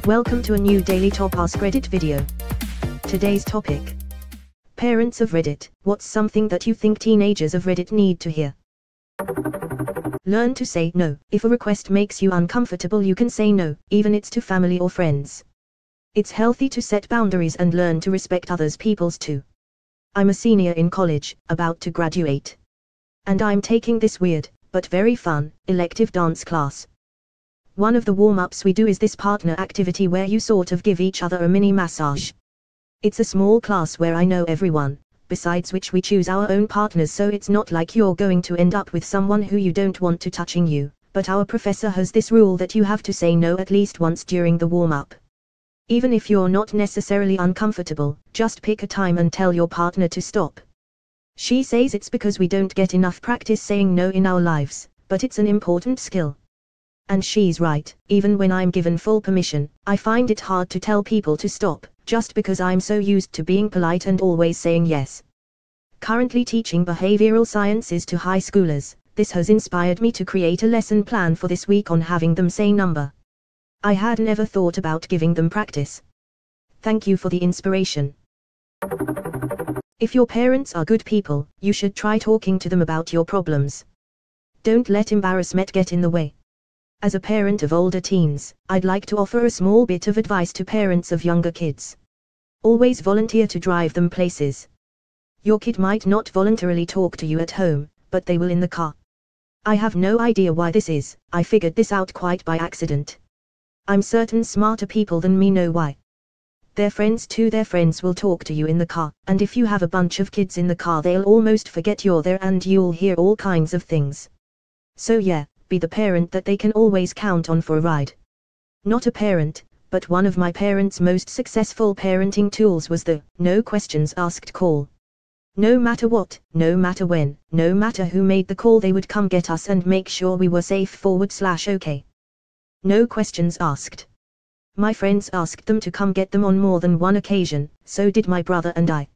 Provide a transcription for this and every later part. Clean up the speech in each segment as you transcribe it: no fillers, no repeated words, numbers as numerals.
Welcome to a new Daily Top Askreddit video. Today's topic. Parents of Reddit, what's something that you think teenagers of Reddit need to hear? Learn to say no. If a request makes you uncomfortable, you can say no, even it's to family or friends. It's healthy to set boundaries and learn to respect others' people's too. I'm a senior in college, about to graduate. And I'm taking this weird, but very fun, elective dance class. One of the warm-ups we do is this partner activity where you sort of give each other a mini massage. It's a small class where I know everyone, besides which we choose our own partners, so it's not like you're going to end up with someone who you don't want to touching you, but our professor has this rule that you have to say no at least once during the warm-up. Even if you're not necessarily uncomfortable, just pick a time and tell your partner to stop. She says it's because we don't get enough practice saying no in our lives, but it's an important skill. And she's right. Even when I'm given full permission, I find it hard to tell people to stop, just because I'm so used to being polite and always saying yes. Currently teaching behavioral sciences to high schoolers, this has inspired me to create a lesson plan for this week on having them say number. I had never thought about giving them practice. Thank you for the inspiration. If your parents are good people, you should try talking to them about your problems. Don't let embarrassment get in the way. As a parent of older teens, I'd like to offer a small bit of advice to parents of younger kids. Always volunteer to drive them places. Your kid might not voluntarily talk to you at home, but they will in the car. I have no idea why this is. I figured this out quite by accident. I'm certain smarter people than me know why. Their friends will talk to you in the car, and if you have a bunch of kids in the car, they'll almost forget you're there and you'll hear all kinds of things. So yeah, be the parent that they can always count on for a ride. Not a parent, but one of my parents' most successful parenting tools was the no questions asked call. No matter what, no matter when, no matter who made the call, they would come get us and make sure we were safe /okay. No questions asked. My friends asked them to come get them on more than one occasion, so did my brother and I.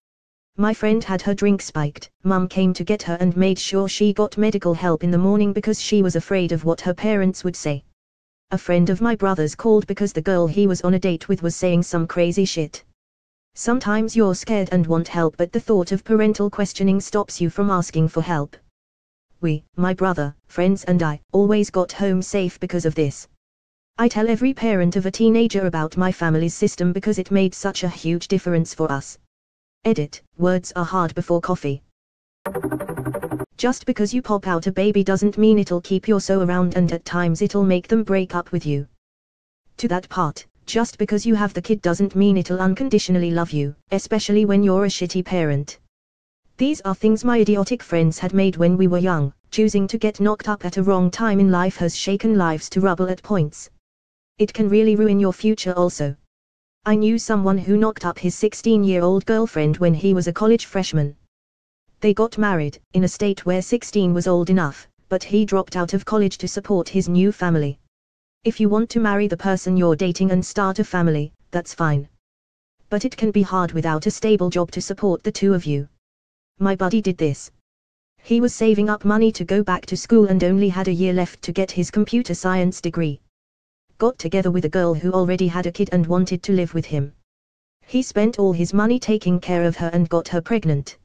My friend had her drink spiked, Mum came to get her and made sure she got medical help in the morning because she was afraid of what her parents would say. A friend of my brother's called because the girl he was on a date with was saying some crazy shit. Sometimes you're scared and want help, but the thought of parental questioning stops you from asking for help. We, my brother, friends and I, always got home safe because of this. I tell every parent of a teenager about my family's system because it made such a huge difference for us. Edit, words are hard before coffee. Just because you pop out a baby doesn't mean it'll keep your so around, and at times it'll make them break up with you. To that part, just because you have the kid doesn't mean it'll unconditionally love you, especially when you're a shitty parent. These are things my idiotic friends had made when we were young. Choosing to get knocked up at a wrong time in life has shaken lives to rubble at points. It can really ruin your future also. I knew someone who knocked up his 16-year-old girlfriend when he was a college freshman. They got married, in a state where 16 was old enough, but he dropped out of college to support his new family. If you want to marry the person you're dating and start a family, that's fine. But it can be hard without a stable job to support the two of you. My buddy did this. He was saving up money to go back to school and only had a year left to get his computer science degree. Got together with a girl who already had a kid and wanted to live with him. He spent all his money taking care of her and got her pregnant.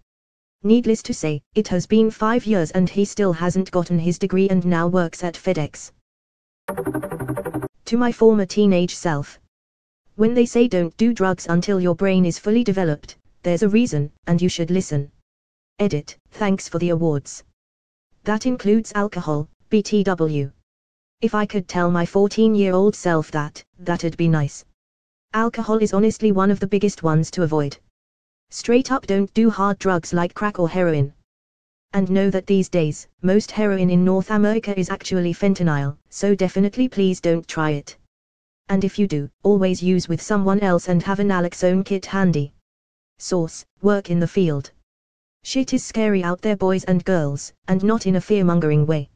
Needless to say, it has been 5 years and he still hasn't gotten his degree and now works at FedEx. To my former teenage self. When they say don't do drugs until your brain is fully developed, there's a reason, and you should listen. Edit, thanks for the awards. That includes alcohol, BTW. If I could tell my 14-year-old self that'd be nice. Alcohol is honestly one of the biggest ones to avoid. Straight up don't do hard drugs like crack or heroin. And know that these days, most heroin in North America is actually fentanyl, so definitely please don't try it. And if you do, always use with someone else and have a naloxone kit handy. Source, work in the field. Shit is scary out there, boys and girls, and not in a fear-mongering way.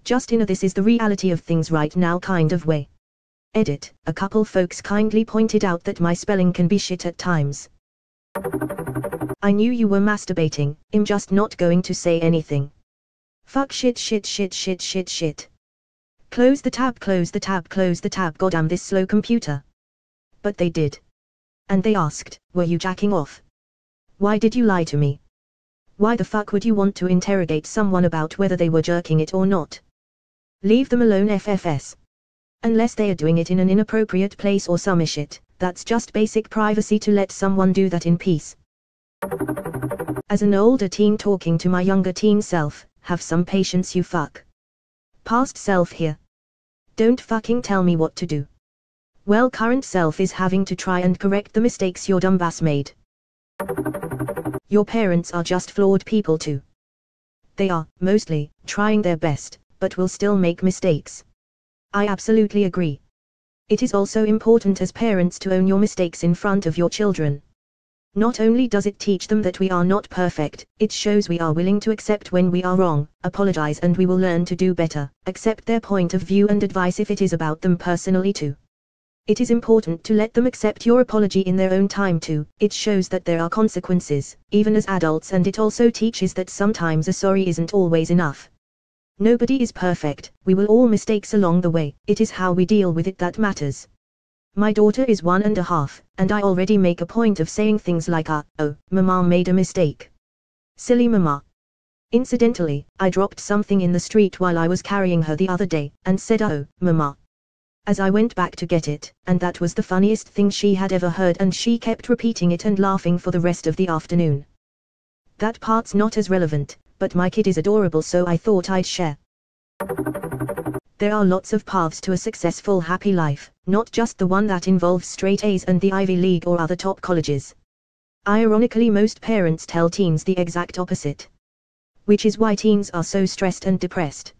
Just in a this is the reality of things right now kind of way. Edit, a couple folks kindly pointed out that my spelling can be shit at times. I knew you were masturbating, I'm just not going to say anything. Fuck shit. Close the tab, goddamn this slow computer. but they did. And they asked, were you jacking off? Why did you lie to me? Why the fuck would you want to interrogate someone about whether they were jerking it or not? Leave them alone FFS. Unless they are doing it in an inappropriate place or some shit, that's just basic privacy to let someone do that in peace. As an older teen talking to my younger teen self, have some patience you fuck. Past self here. Don't fucking tell me what to do. Well, current self is having to try and correct the mistakes your dumbass made. Your parents are just flawed people too. They are, mostly, trying their best, but will still make mistakes. I absolutely agree. It is also important as parents to own your mistakes in front of your children. Not only does it teach them that we are not perfect, it shows we are willing to accept when we are wrong, apologize, and we will learn to do better, accept their point of view and advice if it is about them personally too. It is important to let them accept your apology in their own time too. It shows that there are consequences, even as adults, and it also teaches that sometimes a sorry isn't always enough. Nobody is perfect, we will all mistakes along the way, it is how we deal with it that matters. My daughter is 1.5, and I already make a point of saying things like oh, mama made a mistake. Silly mama. Incidentally, I dropped something in the street while I was carrying her the other day, and said oh, mama, as I went back to get it, and that was the funniest thing she had ever heard, and she kept repeating it and laughing for the rest of the afternoon. That part's not as relevant, but my kid is adorable, so I thought I'd share. There are lots of paths to a successful happy life, not just the one that involves straight A's and the Ivy League or other top colleges. Ironically, most parents tell teens the exact opposite. Which is why teens are so stressed and depressed.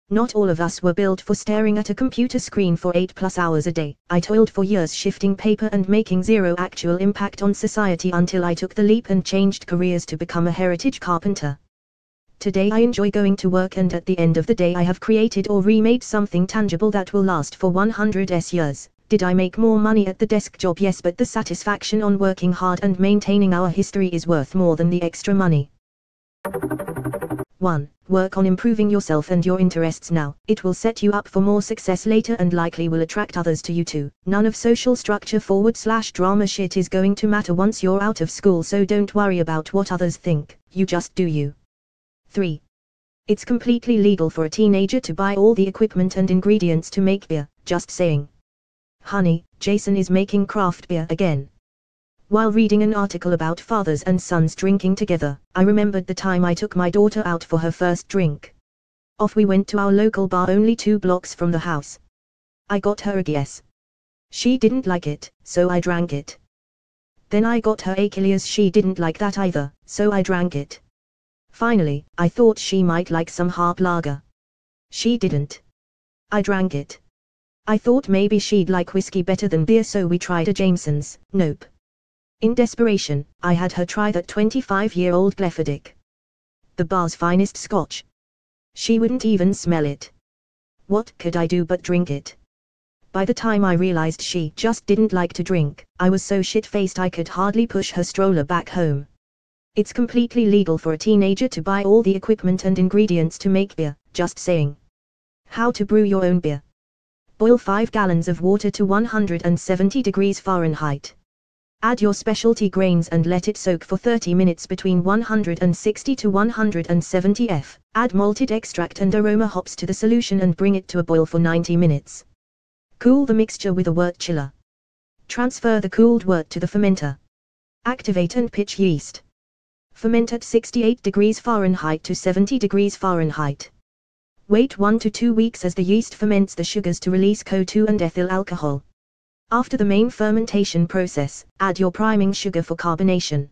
Not all of us were built for staring at a computer screen for 8+ hours a day. I toiled for years shifting paper and making zero actual impact on society until I took the leap and changed careers to become a heritage carpenter. Today I enjoy going to work, and at the end of the day I have created or remade something tangible that will last for 100 years. Did I make more money at the desk job? Yes, but the satisfaction on working hard and maintaining our history is worth more than the extra money. 1. Work on improving yourself and your interests now. It will set you up for more success later and likely will attract others to you too. None of social structure / drama shit is going to matter once you're out of school, so don't worry about what others think, you just do you. 3. It's completely legal for a teenager to buy all the equipment and ingredients to make beer, just saying. Honey, Jason is making craft beer again. While reading an article about fathers and sons drinking together, I remembered the time I took my daughter out for her first drink. Off we went to our local bar only 2 blocks from the house. I got her a guess. She didn't like it, so I drank it. Then I got her a Achilles. She didn't like that either, so I drank it. Finally, I thought she might like some Harp Lager. She didn't. I drank it. I thought maybe she'd like whiskey better than beer, so we tried a Jameson's. Nope. In desperation, I had her try that 25-year-old Glenfiddich. The bar's finest scotch. She wouldn't even smell it. What could I do but drink it? By the time I realized she just didn't like to drink, I was so shit-faced I could hardly push her stroller back home. It's completely legal for a teenager to buy all the equipment and ingredients to make beer, just saying. How to brew your own beer. Boil 5 gallons of water to 170 degrees Fahrenheit. Add your specialty grains and let it soak for 30 minutes between 160 to 170 F. Add malted extract and aroma hops to the solution and bring it to a boil for 90 minutes. Cool the mixture with a wort chiller. Transfer the cooled wort to the fermenter. Activate and pitch yeast. Ferment at 68 degrees Fahrenheit to 70 degrees Fahrenheit. Wait 1 to 2 weeks as the yeast ferments the sugars to release CO2 and ethyl alcohol. After the main fermentation process, add your priming sugar for carbonation.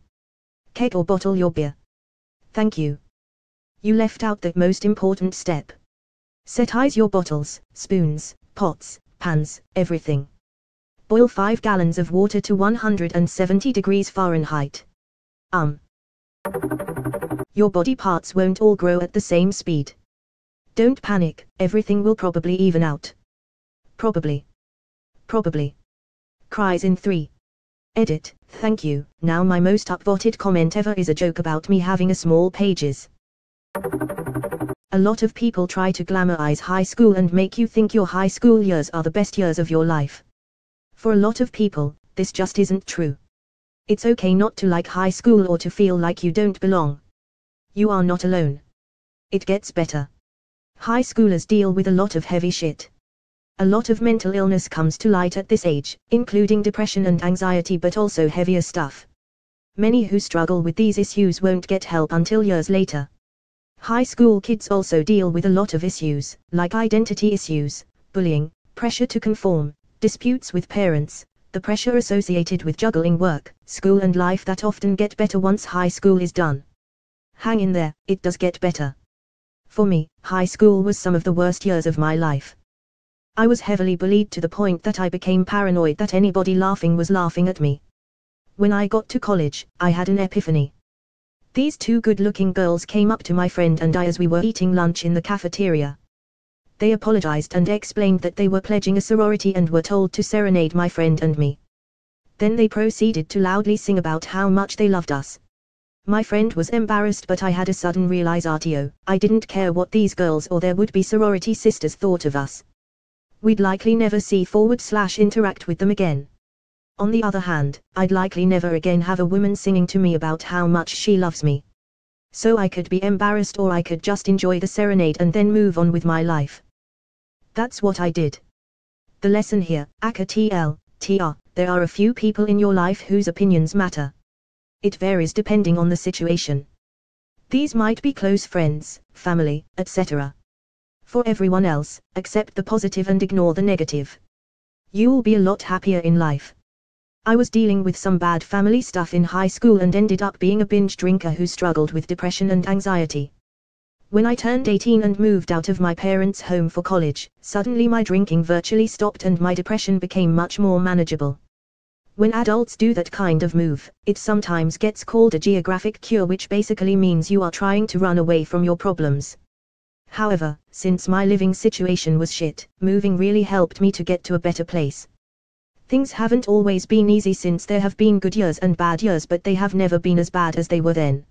Keg or bottle your beer. Thank you. You left out the most important step. Setize your bottles, spoons, pots, pans, everything. Boil 5 gallons of water to 170 degrees Fahrenheit. Your body parts won't all grow at the same speed. Don't panic, everything will probably even out. Probably. Cries in 3. Edit, thank you. Now my most upvoted comment ever is a joke about me having a small pages. A lot of people try to glamorize high school and make you think your high school years are the best years of your life. For a lot of people, this just isn't true. It's okay not to like high school or to feel like you don't belong. You are not alone. It gets better. High schoolers deal with a lot of heavy shit. A lot of mental illness comes to light at this age, including depression and anxiety, but also heavier stuff. Many who struggle with these issues won't get help until years later. High school kids also deal with a lot of issues, like identity issues, bullying, pressure to conform, disputes with parents, the pressure associated with juggling work, school and life that often get better once high school is done. Hang in there, it does get better. For me, high school was some of the worst years of my life. I was heavily bullied to the point that I became paranoid that anybody laughing was laughing at me. When I got to college, I had an epiphany. These two good-looking girls came up to my friend and I as we were eating lunch in the cafeteria. They apologized and explained that they were pledging a sorority and were told to serenade my friend and me. Then they proceeded to loudly sing about how much they loved us. My friend was embarrassed, but I had a sudden realization. I didn't care what these girls or their would-be sorority sisters thought of us. We'd likely never see / interact with them again. On the other hand, I'd likely never again have a woman singing to me about how much she loves me. So I could be embarrassed or I could just enjoy the serenade and then move on with my life. That's what I did. The lesson here, aka there are a few people in your life whose opinions matter. It varies depending on the situation. These might be close friends, family, etc. For everyone else, accept the positive and ignore the negative. You'll be a lot happier in life. I was dealing with some bad family stuff in high school and ended up being a binge drinker who struggled with depression and anxiety. When I turned 18 and moved out of my parents' home for college, suddenly my drinking virtually stopped and my depression became much more manageable. When adults do that kind of move, it sometimes gets called a geographic cure, which basically means you are trying to run away from your problems. However, since my living situation was shit, moving really helped me to get to a better place. Things haven't always been easy since there have been good years and bad years, but they have never been as bad as they were then.